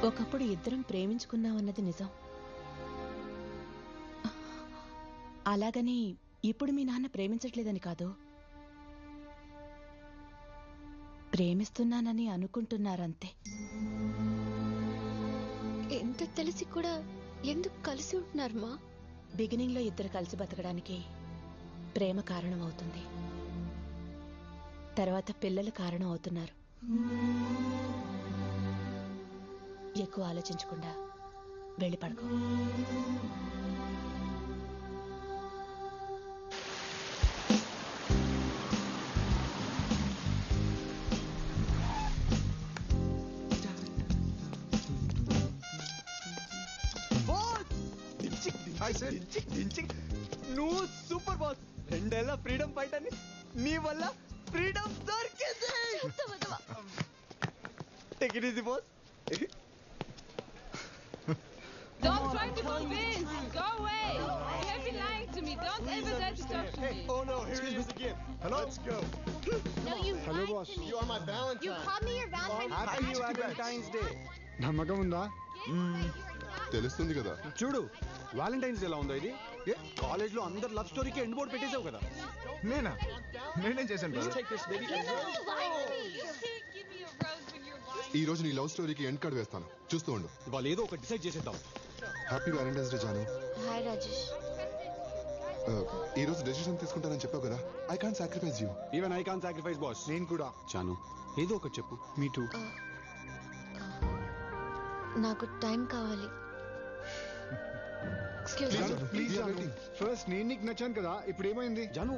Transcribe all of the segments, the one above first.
ఒకప్పుడు ఇద్దరం ప్రేమించుకున్నామన్నది నిజం. అలాగని ఇప్పుడు మీ నాన్న ప్రేమించట్లేదని కాదు, ప్రేమిస్తున్నానని అనుకుంటున్నారంతే. ఎంత తెలిసి కూడా ఎందుకు కలిసి ఉంటున్నారు మా? బిగినింగ్ లో ఇద్దరు కలిసి బతకడానికి ప్రేమ కారణం అవుతుంది, తర్వాత పిల్లలు కారణం అవుతున్నారు. ఎక్కువ ఆలోచించకుండా వెళ్ళి పడుకో. నువ్వు సూపర్ బాస్. 2 ఏళ్ల ఫ్రీడమ్ ఫైట్ అని నీ వల్ల ఫ్రీడమ్ దొరికింది. Take it easy boss. Don't try to convince. Go away. You have been lying to me. Don't ever dare to talk to me. Oh no, here it is again. Hello. Let's go. No, you Hello, lied boss. to me. You are my Valentine. You called me your Valentine's Happy Day. Valentine's Day. నమ్మకం ఉందా? తెలుస్తుంది కదా. చూడు Valentine's ఎలా ఉందో ఇది. College లో అందరు లవ్ స్టోరీకి ఎండ్ బోర్డ్ పెట్టేసావు కదా. నేనేం చేశాను You lied to me. You can't give me a rose when you're lying. ఈ రోజు నీ లవ్ స్టోరీకి ఎండ్ కార్డ్ వేస్తాను, చూస్తూ ఉండు. ఇవాళ ఏదో ఒక డిసైడ్ చేసేద్దాం. హ్యాపీ వ్యాలంటైన్స్ డే జాను. హాయ్ రాజేష్. ఈ రోజు డెసిషన్ తీసుకుంటానని చెప్పావు కదా. I can't sacrifice you. Even I can't sacrifice boss. నేను కూడా. చాను ఏదో ఒకటి చెప్పు. Me too. నాకు టైం కావాలి. ప్లీజ్ ఫస్ట్ నేను నీకు నచ్చాను కదా, ఇప్పుడు ఏమైంది? జాను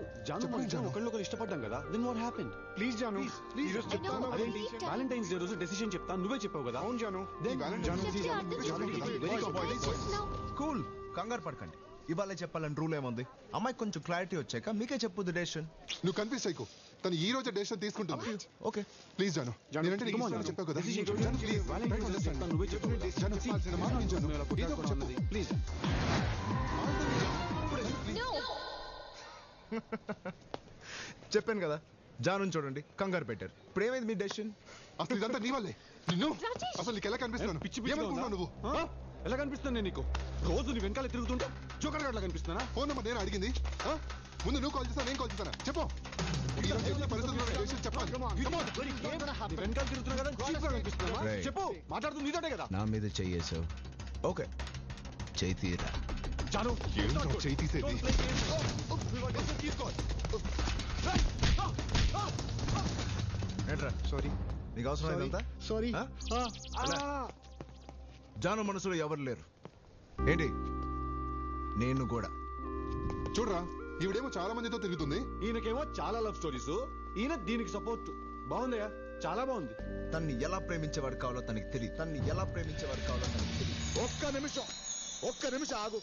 ఒకళ్ళొకరు ఇష్టపడ్డాం కదా. Then what happened? ప్లీజ్ జాను ఈ రోజు చెప్తాను. అదేంటి వాలంటైన్స్ డే రోజు డెసిషన్ చెప్తాను, నువ్వే చెప్పావు కదా. అవును జాను. కూల్, కంగారు పడకండి. ఇవాళ చెప్పాలని రూల్ ఏముంది? అమ్మాయి కొంచెం క్లారిటీ వచ్చాక మీకే చెప్పుద్ది డెసిషన్. నువ్వు కన్ఫ్యూజ్ అయ్యకు. తను ఈ రోజు డెసిషన్ తీసుకుంటుంది. ఓకే ప్లీజ్ జాను, నేనంటే నీకు ఇష్టమని చెప్పావు కదా. నువ్వే చెప్పు ప్లీజ్. చెప్పాను కదా, జాను చూడండి కంగారు పెట్టారు. ఇప్పుడు ఏమైంది మీ డెసిషన్? అసలు ఇదంతా నీ వల్లే. నిన్ను అసలు నీకు ఎలా కనిపిస్తున్నాను? ఏమనుకున్నావు నువ్వు? ఎలా కనిపిస్తాను నేను నీకు? రోజు నీ వెనకాల తిరుగుతుంటా జోకర్ గట్లా కనిపిస్తున్నా? ఫోన్ నెంబర్ నేను అడిగింది. ముందు నువ్వు కాల్ చేస్తా, నేను కాల్ చేస్తానా? చెప్పు. వెనకాల తిరుగుతున్నా కదా, చీప్ గా కనిపిస్తున్నా? చెప్పు. మాట్లాడుతుంది నీతోటే కదా. నా మీద చెయ్యేసావు. ఓకే చెయ్యి తీరా. చాలు చేయి తీసేది. ఏంట్రా సారీ, నీకు అవసరం లేదంతా? సారీ. జాను మనసులో ఎవరు లేరు ఏంటి? నేను కూడా. చూడరా, ఈవిడేమో చాలా మందితో తిరుగుతుంది. ఈయనకేమో చాలా లవ్ స్టోరీస్, ఈయన దీనికి సపోర్ట్. బాగుందయ్యా, చాలా బాగుంది. తన్ని ఎలా ప్రేమించేవాడు కావాలో తనకి తెలియదు. ఒక్క నిమిషం ఆగు.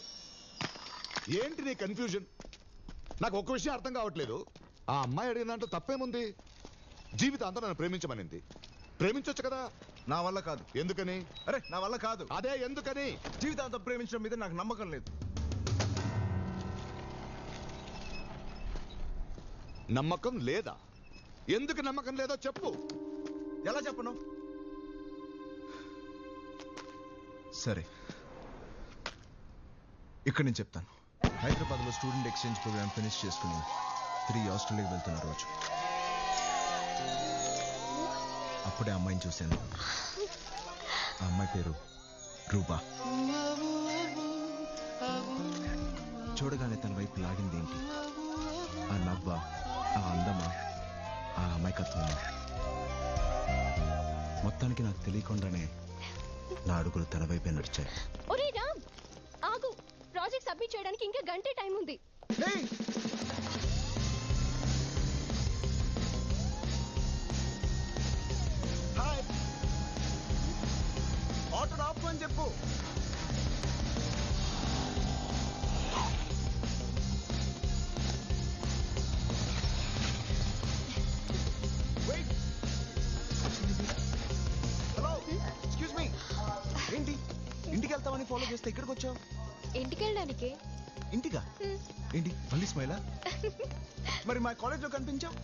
ఏంటి నీ కన్ఫ్యూజన్? నాకు ఒక్క విషయం అర్థం కావట్లేదు. ఆ అమ్మాయి అడిగిన దాంట్లో తప్పేముంది? జీవితాంతం నన్ను ప్రేమించమనింది. ప్రేమించొచ్చు కదా. నా వల్ల కాదు. ఎందుకని? అరే నా వల్ల కాదు. అదే ఎందుకని? జీవితాంతం ప్రేమించడం మీద నాకు నమ్మకం లేదు. నమ్మకం లేదా? ఎందుకు నమ్మకం లేదో చెప్పు. ఎలా చెప్పను? సరే ఇక్కడ నేను చెప్తాను. హైదరాబాద్ లో స్టూడెంట్ ఎక్స్చేంజ్ ప్రోగ్రామ్ ఫినిష్ చేసుకుని తిరిగి ఆస్ట్రేలియాకి వెళ్తున్న రోజు అప్పుడే అమ్మాయిని చూశాను. ఆ అమ్మాయి పేరు రూపా. చూడగానే తన వైపు లాగింది ఏంటి? ఆ నవ్వ, ఆ అందమా, ఆ అమాయకత్వమా? మొత్తానికి నాకు తెలియకుండానే నా అడుగులు తన వైపే నడిచాయి. ఒరే రామ్, ఆగు. ప్రాజెక్ట్ సబ్మిట్ చేయడానికి ఇంకా గంటే టైం ఉంది. హాయ్, ఆటో ఆపు అని చెప్పు. Hello, excuse me. ఏంటి ఇంటికి వెళ్తామని ఫాలో చేస్తే ఇక్కడికి వచ్చావు? ఇంటికి వెళ్ళడానికి. ఇంటిగా? ఏంటి మళ్ళీ స్మైలా? మరి మా కాలేజ్లో కనిపించావు?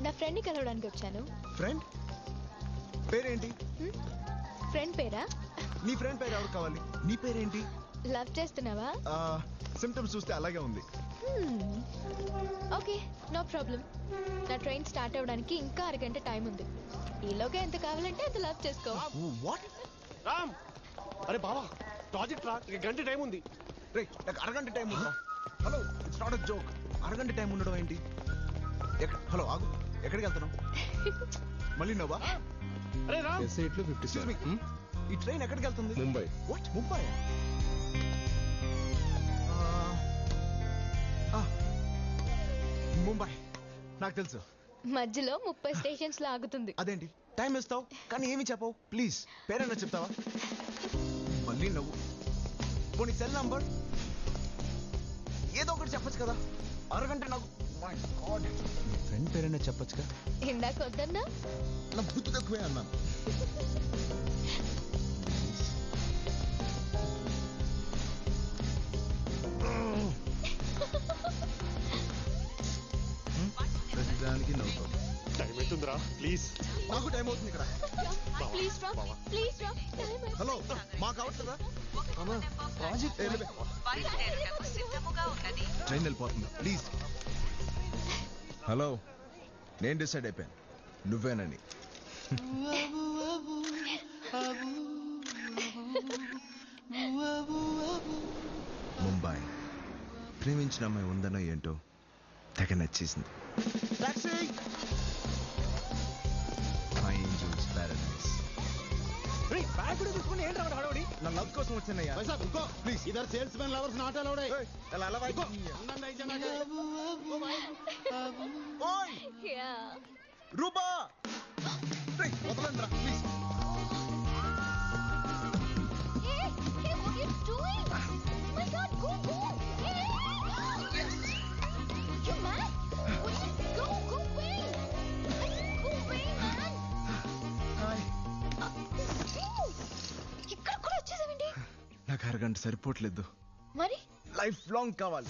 నా ఫ్రెండ్ని కలవడానికి వచ్చాను. ఫ్రెండ్ పేరేంటి? ఫ్రెండ్ పేరా? నీ ఫ్రెండ్ పేరు ఎవరు కావాలి? నీ పేరేంటి? లవ్ చేస్తున్నావా? సిమ్టమ్స్ చూస్తే అలాగే ఉంది. Okay, no problem. నా ట్రైన్ స్టార్ట్ అవ్వడానికి ఇంకా 1 గంట టైం ఉంది. ఈలోగా ఎంత కావాలంటే అంత లవ్ చేసుకో. వాట్? రామ్, అరే బావా, ప్రాజెక్ట్ రా, ఇక గంట టైం ఉంది. రే, నాకు 1 గంట టైం ఉందా? Hello, it's not a joke. 1 గంట టైం ఉండడం ఏంటి? హలో ఆగు, ఎక్కడికి వెళ్తున్నావు? మళ్ళీ నవ్వా? అరే రామ్, Excuse me, ఈ ట్రైన్ ఎక్కడికి వెళ్తుంది? ముంబై. వాట్? ముంబై? ముంబై నాకు తెలుసు. మధ్యలో 30 స్టేషన్స్ లో ఆగుతుంది. అదేంటి టైం ఇస్తావు కానీ ఏమి చెప్పవు? ప్లీజ్ పేరైనా చెప్తావా? మళ్ళీ నవ్వు. పోనీ సెల్ నంబర్ ఏదో ఒకటి చెప్పొచ్చు కదా. 1 గంట నాకు ఫ్రెండ్ పేరైనా చెప్పొచ్చుగా. ఇందాక వద్దన్నా? నా బుద్ధి తక్కువే అన్నాను. ప్రతిదానికి నవ్వు. టైం అవుతుందిరా, ప్లీజ్. నాకు టైం అవుతుంది ఇక్కడ. ప్లీజ్ రా, ప్లీజ్ రా. హలో, మాకు అవుతుందా? ట్రైన్ వెళ్ళిపోతుంది, ప్లీజ్. హలో, నేను డిసైడ్ అయిపోయాను, నువ్వేనని. ముంబై ప్రేమించిన అమ్మాయి ఉందనో ఏంటో తెగ నచ్చేసింది. నా లవ్ కోసం వచ్చినయ్యా. ప్లీజ్ ఇద్దరు salesmen lovers not allowed. Rupa వదలండి రా ప్లీజ్. నాకు 1 గంట సరిపోవట్లేదు, మరి లైఫ్ లాంగ్ కావాలి.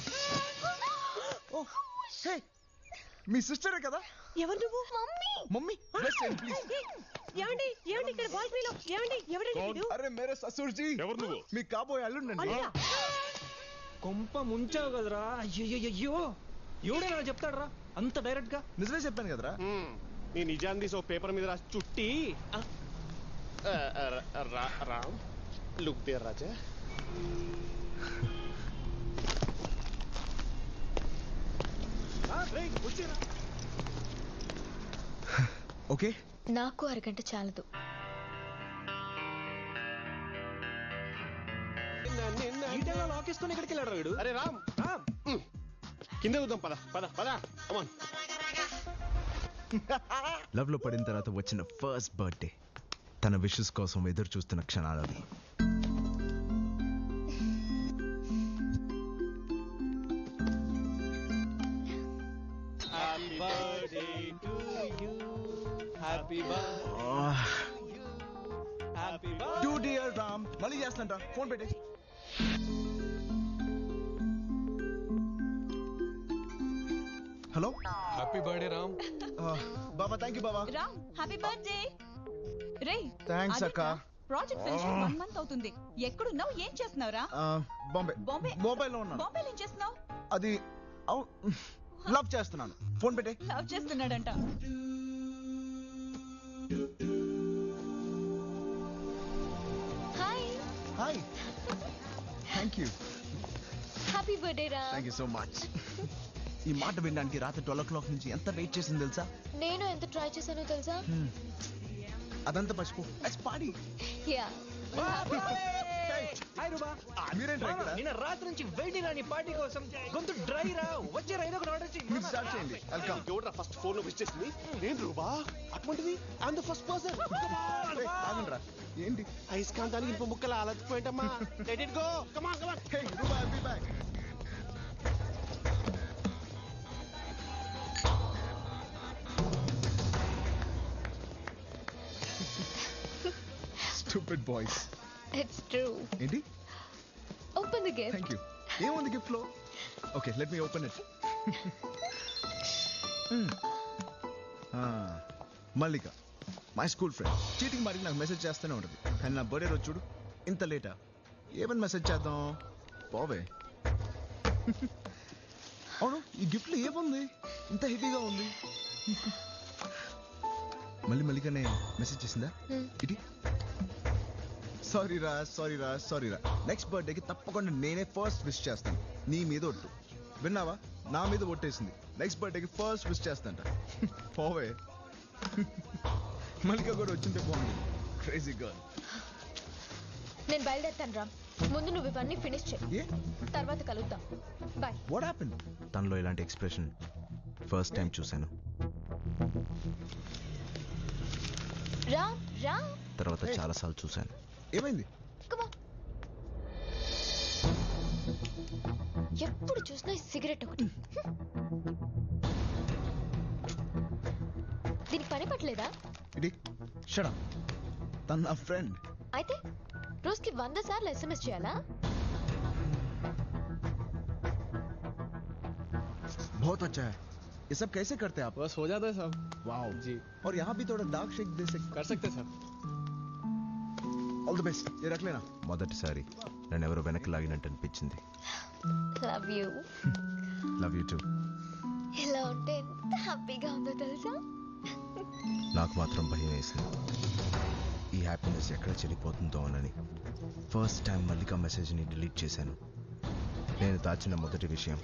మీ సిస్టరే కదా? ఎవరు నువ్వు? మమ్మీ. Mummy please. ఏమండి ఏమండి ఇక్కడ బాల్కనీలో ఏమండి ఎవరండి వీడు? అరే మేరే ససూర్ జీ. ఎవరు నువ్వు? మీ కాబోయే అల్లుండండి. కొంప ముంచావు కదరా. అయ్యో ఎవడైనా చెప్తాడరా అంత డైరెక్ట్ గా? నిజమే చెప్పాను కదరా. నీ నిజాన్ని తీసి పేపర్ మీద రాసి చుట్టి. Ram, look there Raja. Okay, నాకు 1 గంట చాలదు. లాకేసుకొని ఎక్కడికి వెళ్ళాడు వీడు? అరే రామ్, కింద చూద్దాం, పద పద పద. కమాన్. లవ్ లో పడిన తర్వాత వచ్చిన ఫస్ట్ బర్త్డే, తన విషెస్ కోసం ఎదురు చూస్తున్న క్షణాలు అవి. రామ్ మళ్ళీ చేస్తాంట, ఫోన్ పెట్టే. Hello, happy birthday Ram. Baba. Thank you Baba. Ram, happy birthday. Ray, thanks అక్క. ప్రాజెక్ట్ ఫినిష్ 1 మంత్ అవుతుంది. ఎక్కడున్నావు? ఏం చేస్తున్నావురా? బాంబే. మొబైల్లో ఉన్నాను. బాంబేలో ఏం చేస్తున్నావు? అది లవ్ చేస్తున్నాను, ఫోన్ పెట్టే. లవ్ చేస్తున్నాడంట. Hi. Hi. Thank you. Happy birthday రా. Thank you so much. ఈ మాట వినడానికి రాత్రి 12 o'clock నుంచి ఎంత వెయిట్ చేసింది తెలుసా? నేను ఎంత ట్రై చేశానో తెలుసా? అదంతా మర్చిపో. Let's party. యా. హాయ్ రూబా. మీరేంటి ఇక్కడ? నిన్న రాత్రి నుంచి వెయిటింగ్ రా నీ పార్టీ కోసం. గొంతు డ్రై రా. వచ్చే రైనా కూడా ఆర్డర్ చేయి. మీరు స్టార్ట్ చేయండి. వెల్కమ్. ఎవడ్రా ఫస్ట్ ఫోన్ లో విష్ చేసింది? నేను రూబా. అటువంటిది I am the first person. ఆగండ్రా. ఏంటి? ఐస్కాంతానికి ఇంపు ముక్కలు అలచిపోయింటమ్మా. Let it go. Come on come on. Hey Ruba, I'll be back. Stupid boys. It's true. ఏంటి? Open the gift. Thank you. ఏముంది గిఫ్ట్ లో? Okay, let me open it. Mallika, my school friend. Cheating మరి నాకు message చేస్తూనే ఉంటుంది. కానీ నా birthday రోజు చూడు ఇంత లేటా. ఏమని మెసేజ్ చేద్దాం? పోవే. అవును, ఈ గిఫ్ట్లో ఏముంది ఇంత హెవీగా ఉంది? మళ్ళీగానే మెసేజ్ చేసిందా? ఇటీ సారీ రా. నెక్స్ట్ బర్త్డేకి తప్పకుండా నేనే ఫస్ట్ విష్ చేస్తాను. నీ మీద ఒట్టు. విన్నావా? నా మీద ఒట్టేసింది. నెక్స్ట్ బర్త్డేకి ఫస్ట్ విష్ చేస్తాంట. పోవే. మల్లిక కూడా వచ్చింటే బాగుంది. Crazy girl. నేను బయలుదేరుతాను రామ్. ముందు నువ్వు ఇవన్నీ ఫినిష్ చేయి, తర్వాత కలుద్దాం. బాయ్. What happened? తనలో ఇలాంటి ఎక్స్ప్రెషన్ ఫస్ట్ టైం చూశాను. రామ్ రామ్. తర్వాత చాలాసార్లు చూశాను. ఏమైంది? ఎప్పుడు చూసినా ఈ సిగరెట్ ఒకటి. దీనికి పని పట్టలేదా? ఇది షడా తన నా ఫ్రెండ్. అయితే రోజుకి 100 సార్లు SMS చేయాలా? बहुत अच्छा है. ये सब कैसे करते हैं आप? बस हो जाता है साहब. वाओ जी. और यहाँ भी थोड़ा डार्क शेक दे सकते. कर सकते सर. All the best. ये रख लेना. మొదటిసారి నన్ను ఎవరో వెనక్కి లాగినట్టు అనిపించింది. Love you. Love you two. ఇలా ఉంటే ఎంత హ్యాపీగా ఉందో తెలుసా? నాకు మాత్రం భయం వేసింది. ఈ హ్యాపీనెస్ ఎక్కడ చెడిపోతుందో అని ఫస్ట్ టైం మల్లిక మెసేజ్ని డిలీట్ చేశాను. నేను దాచిన మొదటి విషయం,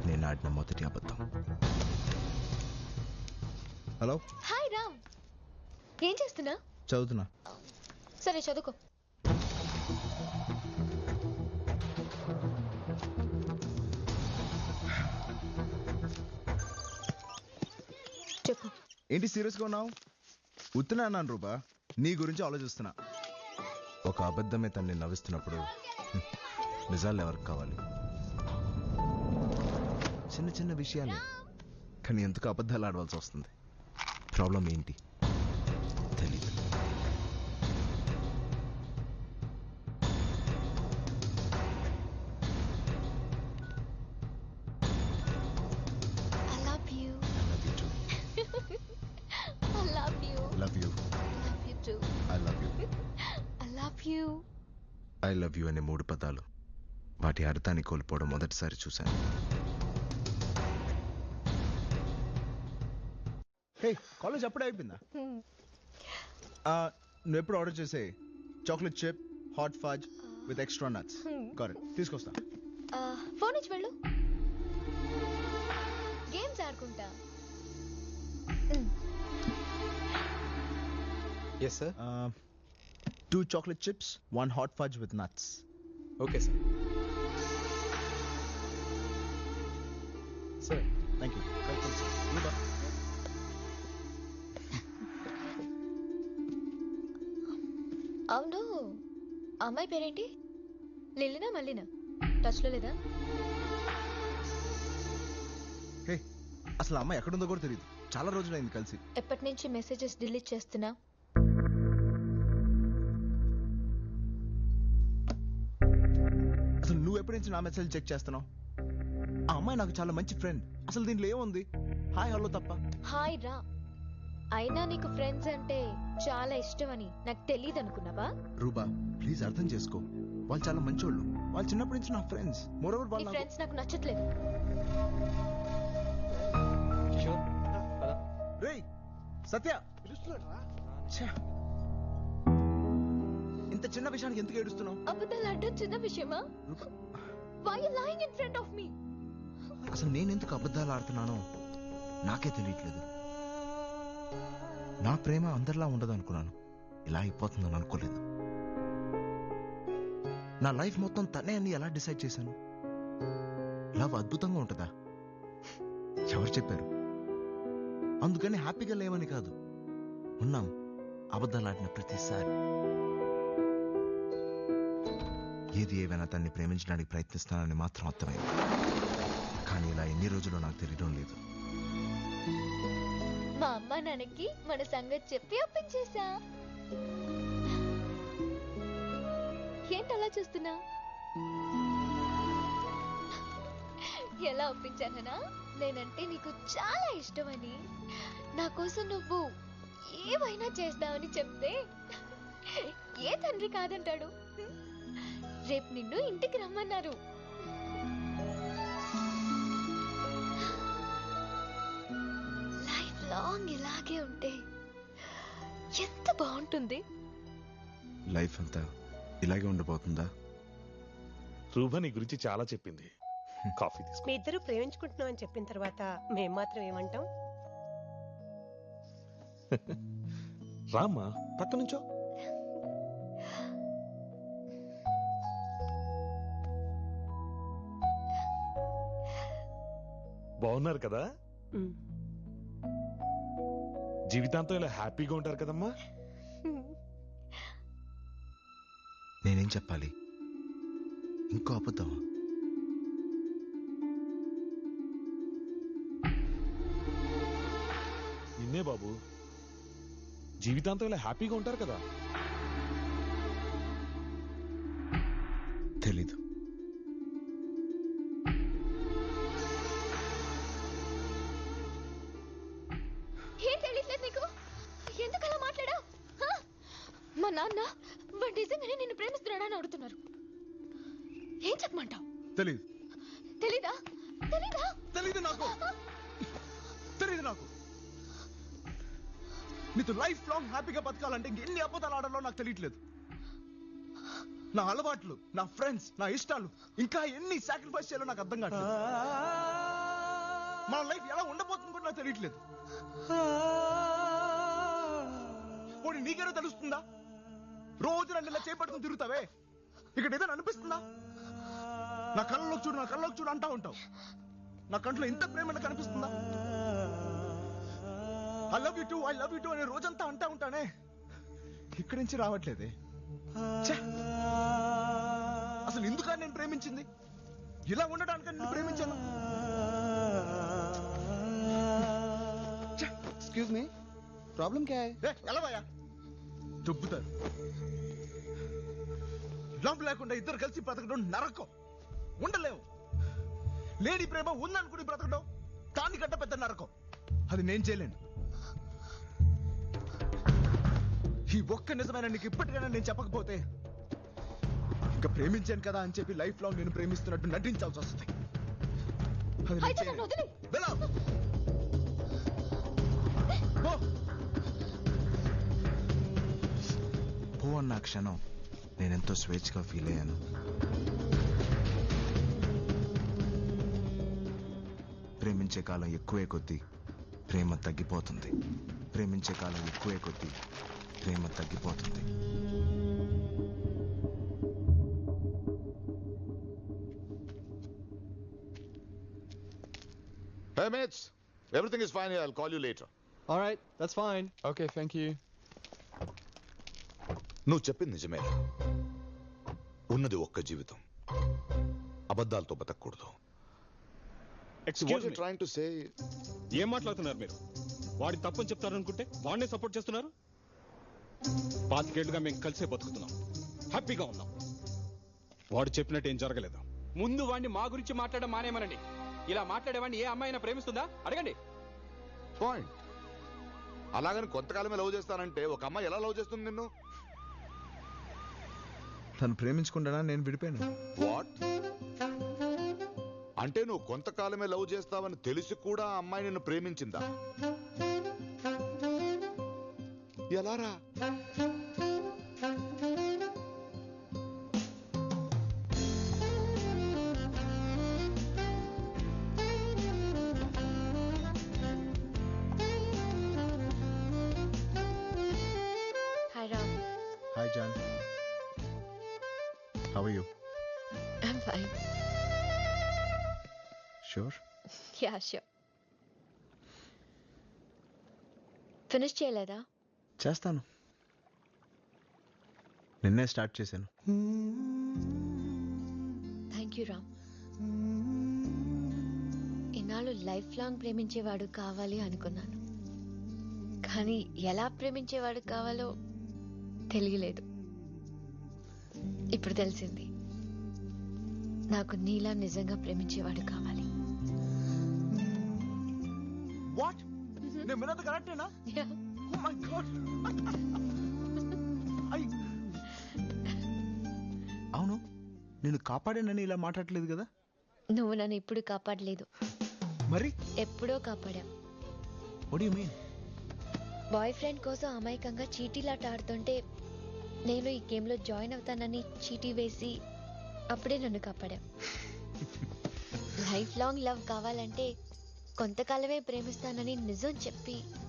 నేను ఆడిన మొదటి అబద్ధం. హలో. హాయ్ రామ్. ఏం చేస్తున్నా? చదువుతున్నా. సరే చదువుకో. చెప్పు. ఏంటి సీరియస్గా ఉన్నావు? ఉత్తున్నా అన్నాను రూపా, నీ గురించి ఆలోచిస్తున్నా. ఒక అబద్ధమే తన్ని నవ్విస్తున్నప్పుడు నిజాలు ఎవరికి కావాలి? చిన్న చిన్న విషయాలు, కానీ ఎందుకు అబద్ధాలు ఆడవలసి వస్తుంది? ప్రాబ్లం ఏంటి తెలీదు. ఐ లవ్ యూ అనే 3 పదాలు, వాటి అర్థాన్ని కోల్పోవడం మొదటిసారి చూశాను. హే, కాలేజ్ అప్పుడే అయిపోయిందా? నువ్వు ఎప్పుడు ఆర్డర్ చేసే chocolate chip hot phage with extra nuts. Correct, తీసుకొస్తా. ఫోన్ ఇచ్చి వెళ్ళు. గేమ్స్ ఆడుకుంటా. Yes, sir. 2 chocolate chips, 1 hot fudge with nuts. Okay, sir. Sir. Thank you. Welcome, sir. Rupa. అవును, అమ్మాయి పేరేంటి? లిల్లినా మల్లినా? టచ్లో లేదా? హే, అసలు అమ్మాయి ఎక్కడుందో కూడా తెలియదు. చాలా రోజులైంది కలిసి. ఎప్పటి నుంచి మెసేజెస్ డిలీట్ చేస్తున్నా? అసలు నువ్వు ఎప్పటి నుంచి నా మెసేజ్ చెక్ చేస్తున్నావు? ఆ అమ్మాయి నాకు చాలా మంచి ఫ్రెండ్. అసలు దీంట్లో ఏముంది? హాయ్ హలో తప్ప. హాయ్ రా. అయినా నీకు ఫ్రెండ్స్ అంటే చాలా ఇష్టం అని నాకు తెలియదు అనుకున్నావా? రూబా, ప్లీజ్ అర్థం చేసుకో. వాళ్ళు చాలా మంచోళ్ళు. వాళ్ళు చిన్నప్పటి నుంచి నా ఫ్రెండ్స్. మోరోవర్ నీ వాళ్ళు ఫ్రెండ్స్ నాకు నచ్చట్లేదు. కిషోర్, పద. రేయ్ సత్య, ఛే, ఇంత చిన్న విషయానికి ఎందుకు ఏడుస్తున్నావు? అబద్ధాలు ఆడడం చిన్న విషయమా? Why are you lying in front of me? అసలు నేను ఎందుకు అబద్ధాలు ఆడుతున్నానో నాకే తెలియట్లేదు. నా ప్రేమ అందరిలా ఉండదు అనుకున్నాను. ఇలా అయిపోతుందని అనుకోలేదు. నా లైఫ్ మొత్తం తనే అని ఎలా డిసైడ్ చేశాను? లవ్ అద్భుతంగా ఉంటుందా? ఎవరు చెప్పారు? అందుకని హ్యాపీగా లేవని కాదు, ఉన్నాం అబద్ధాలు ఆడిన ప్రతిసారి. ఏది ఏవైనా తన్ని ప్రేమించడానికి ప్రయత్నిస్తానని మాత్రం అర్థమైంది. కానీ ఇలా ఎన్ని రోజులు నాకు తెలియడం లేదు. మా అమ్మ నాన్నకి మన సంగతి చెప్పి ఒప్పించేశా. ఏంటి అలా చూస్తున్నా? ఎలా ఒప్పించానా? నేనంటే నీకు చాలా ఇష్టమని, నా కోసం నువ్వు ఏమైనా చేస్తావని చెప్తే ఏ తండ్రి కాదంటాడు? రేపు నిన్ను ఇంటికి రమ్మన్నారు. లైఫ్ లాంగ్ ఇలాగే ఉంటే ఎంత బాగుంటుంది. లైఫ్ అంతా ఇలాగే ఉండిపోతుందా? రూభ నీ గురించి చాలా చెప్పింది. కాఫీ తీసుకో. మీ ఇద్దరు ప్రేమించుకుంటున్నాం అని చెప్పిన తర్వాత మేం మాత్రం ఏమంటాం? రామ్మా పక్క నుంచో. బాగున్నారు కదా? జీవితాంతం ఇలా హ్యాపీగా ఉంటారు కదమ్మా? నేనేం చెప్పాలి? ఇంకో అబద్ధమా? నిన్నే బాబు, జీవితాంతం ఇలా హ్యాపీగా ఉంటారు కదా? తెలీదు. ఏం తెలియట్లేదు నీకు? ఎందుకలా మాట్లాడావు? మా నాన్న వాడు నిజంగానే నిన్ను ప్రేమిస్తున్నాడని అడుగుతున్నారు. ఏం చెప్పమంటావు? తెలీదు. తెలీదా? తెలీదా? తెలీదు నాకు. తెలీదు నాకు. నీతో లైఫ్ లాంగ్ హ్యాపీగా బతకాలంటే ఎన్ని అబద్ధాలు ఆడాలో నాకు తెలియట్లేదు. నా అలవాట్లు, నా ఫ్రెండ్స్, నా ఇష్టాలు, ఇంకా ఎన్ని సాక్రిఫైస్ చేయాలో నాకు అర్థం కావట్లేదు. మన లైఫ్ ఎలా ఉండబోతుంది కూడా నాకు తెలియట్లేదు. పోనీ నీకేనా తెలుస్తుందా? రోజు నన్ను ఇలా చేపట్టుకుని తిరుగుతావే, ఇక్కడ ఏదైనా అనిపిస్తుందా? నా కళ్ళలోకి చూడు, నా కళ్ళలోకి చూడు అంటా ఉంటావు. నా కంట్లో ఇంత ప్రేమ కనిపిస్తుందా? ఐ లవ్ యూ టూ అనే రోజంతా అంటా ఉంటానే, ఇక్కడి నుంచి రావట్లేదే. అసలు ఎందుకని నేను ప్రేమించింది? ఇలా ఉండడానికి నేను ప్రేమించాను. ఎక్స్క్యూజ్ మీ, ప్రాబ్లం క్యా హై? ఎలా భయ్యా చెప్పుతారు? లవ్ లేకుండా ఇద్దరు కలిసి బ్రతకడం నరకం. ఉండలేవు. లేడీ ప్రేమ ఉందనుకుని బ్రతకడం దానికంటే పెద్ద నరకం. అది నేను చేయలేను. ఈ ఒక్క నిజమైన నీకు ఇప్పటికైనా నేను చెప్పకపోతే ఇంకా ప్రేమించాను కదా అని చెప్పి లైఫ్ లాంగ్ నేను ప్రేమిస్తున్నట్టు నటించాల్సి వస్తుంది. అది నేను చేయలేను. వెళ్ళా. పో అన్న క్షణం నేనెంతో స్వేచ్ఛగా ఫీల్ అయ్యాను. ప్రేమించే కాలం ఎక్కువే కొద్దీ ప్రేమ తగ్గిపోతుంది. ప్రేమించే కాలం ఎక్కువే కొద్దీ ప్రేమ తగ్గిపోతుంది. Hey mates, everything is fine here. I'll call you later. All right, that's fine. Okay, thank you. నువ్వు చెప్పింది నిజమే. ఉన్నది ఒక్క జీవితం. అబద్ధాలతో బతకూడదు. Excuse me. Trying to say? ఏం మాట్లాడుతున్నారు మీరు? వాడి తప్పని చెప్తారనుకుంటే వాడినే సపోర్ట్ చేస్తున్నారు. 25 ఏళ్లుగా మేము కలిసే బతుకుతున్నాం, హ్యాపీగా ఉన్నాం. వాడు చెప్పినట్టు ఏం జరగలేదు. ముందు వాడిని మా గురించి మాట్లాడడం మానేమనండి. ఇలా మాట్లాడేవాడిని ఏ అమ్మాయినా ప్రేమిస్తుందా అడగండి. పాయింట్. అలాగని కొంతకాలమే లవ్ చేస్తానంటే ఒక అమ్మాయి ఎలా లవ్ చేస్తుంది నిన్ను? తను ప్రేమించుకుంటానా నేను విడిపోయాను. వాట్? అంటే నువ్వు కొంతకాలమే లవ్ చేస్తావని తెలిసి కూడా ఆ అమ్మాయి నిన్ను ప్రేమించిందా? ఎలారా? Hi Ram. Hi John. How are you? I'm fine. Sure? Yeah sure. Finish చేయలేదా? చేస్తాను. నిన్నే స్టార్ట్ చేశాను. Thank you Ram. ఇన్నాళ్ళు లైఫ్ లాంగ్ ప్రేమించేవాడు కావాలి అనుకున్నాను, కానీ ఎలా ప్రేమించేవాడు కావాలో తెలియలేదు. ఇప్పుడు తెలిసింది. నాకు నీలా నిజంగా ప్రేమించేవాడు కావాలి. వాట్? నేను విన్నది కరెక్టేనా? Yeah. Oh my God. నేను కాపాడానని ఇలా మాట్లాడలేదు కదా? నువ్వు నన్ను ఇప్పుడు కాపాడలేదు, మరి ఎప్పుడో కాపాడా. What you mean? Boy friend కోసం అమాయకంగా చీటీలాట ఆడుతుంటే నేను ఈ గేమ్లో జాయిన్ అవుతానని చీటీ వేసి అప్పుడే నన్ను కాపాడా. లైఫ్ లాంగ్ లవ్ కావాలంటే కొంతకాలమే ప్రేమిస్తానని నిజం చెప్పి